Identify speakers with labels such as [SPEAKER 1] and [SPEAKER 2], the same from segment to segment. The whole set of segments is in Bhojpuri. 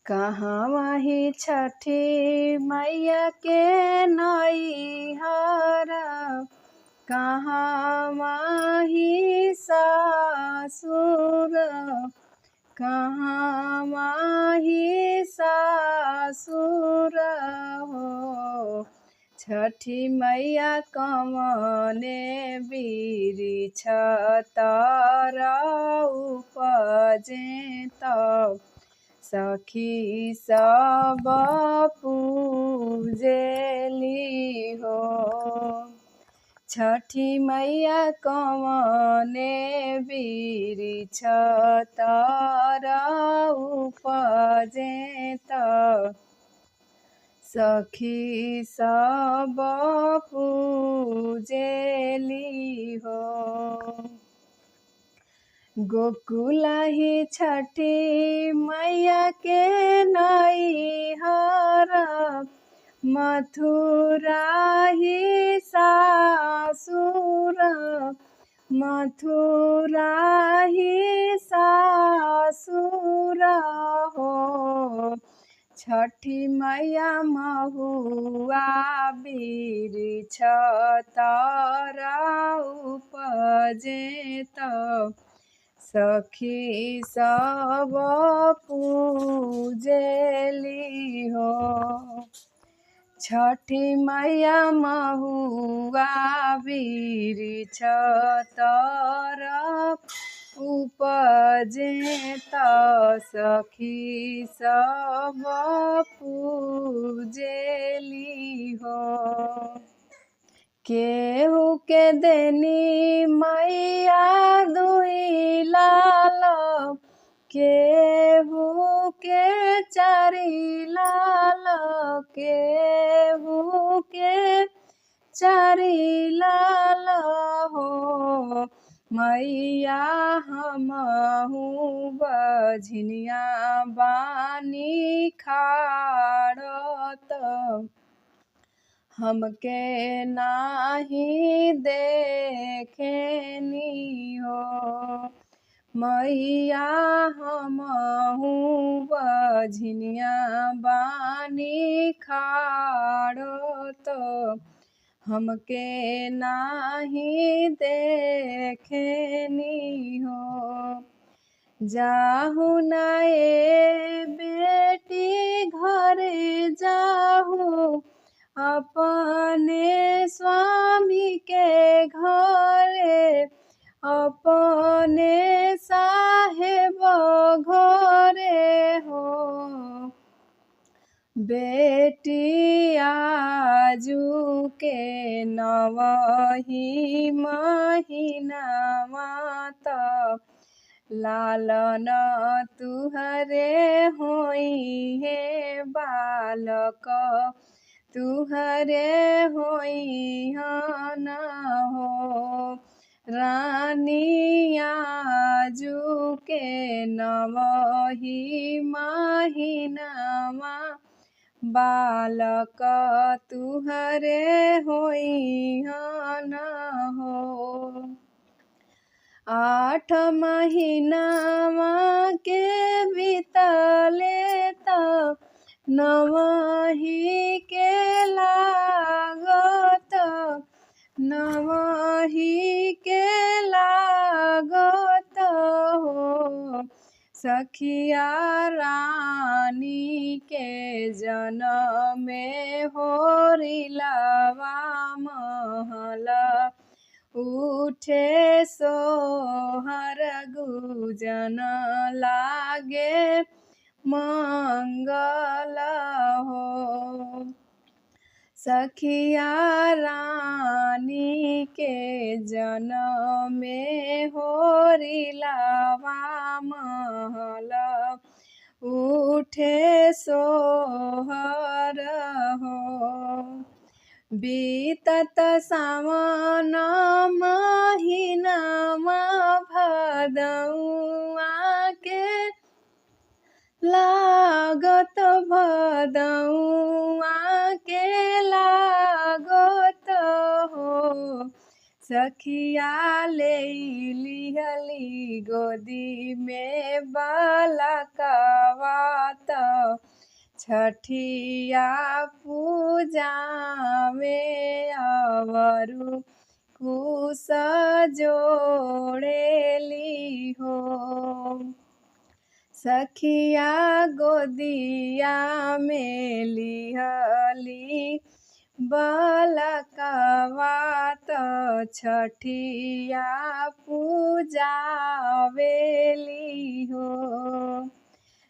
[SPEAKER 1] कहवा ही छठी मैया के नैहर, कहवा ही सासुर, कहवा ही सासुर हो। छठी मैया कवने बिरिछ तर उपजे तब सखी सब पूजेली हो। छठी मैया कवने बिरिछ तर उपजे तब सखी सब पूजेली हो। गोकुला ही छठी मैया के नैहर, मथुरा ही सासुर, मथुरा ही सासुर हो। छठी मैया महुआ बिरिछ तर उपजे तब सखी सब पूजेली हो। छठी मैया महुआ बिरिछ तर उपजे त सखी सब पूजेली हो। केहू के देनी मैया दुई लाल, केहू के चारि लाल, केहू के चारि लाल हो। मैया हमहू बझनिया बानी खाड़त, हमके नाही देखेनी हो। मैया हमहू बझनिया बानी खाड़त, हमके नाही देखेनी हो। जाहु नए बेटी घरे जाहु, अपने स्वामी के घरे, अपने साहेब घरे हो। बेटी आजू के नवही महीनावा त लालन तुहरे होई है बालक, तुहरे होई हन हो। रानी आजू के नवही महीनावा बालक तुहरे होई हन हो। 8 महीनावा के बीतले त नवही के लागत, नवही के लागत हो। सखिया रानी के जनमे होरिलवा महल, उठे सोहर गुजन लागे मंगल हो। सखिया रानी के जनमे होरिलवा महल, उठे सोहर हो। बीतत सावन महीनावा भदौआ के लागत, भदौआ के लागत हो। सखिया लेलिहली गोदी में बालकवा त छठिया पूजा में अवरु कुश जोड़ेली हो। सखिया गोदिया में लिहली बलकवा त छठिया पूजावेली हो।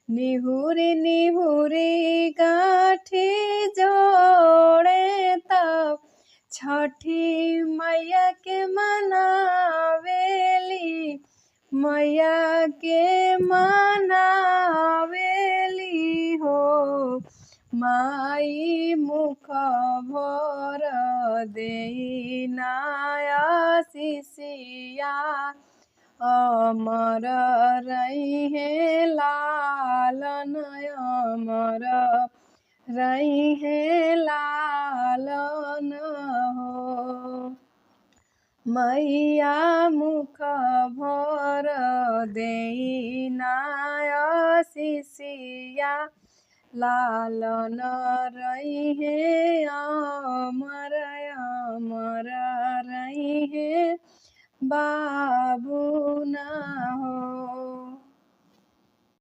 [SPEAKER 1] निहुरी निहुरी गाठी जोड़े तब छठी मैया के मनावेली, मैया के मनावेली हो। माई मुख भर देई नाया शिशिया अमर रहिहे लालन, अमर रहिहे लालन हो। मैया मुख भर देई नाया शिशिया लालन रहिहे अमर, अमर रहिहे बाबू ना।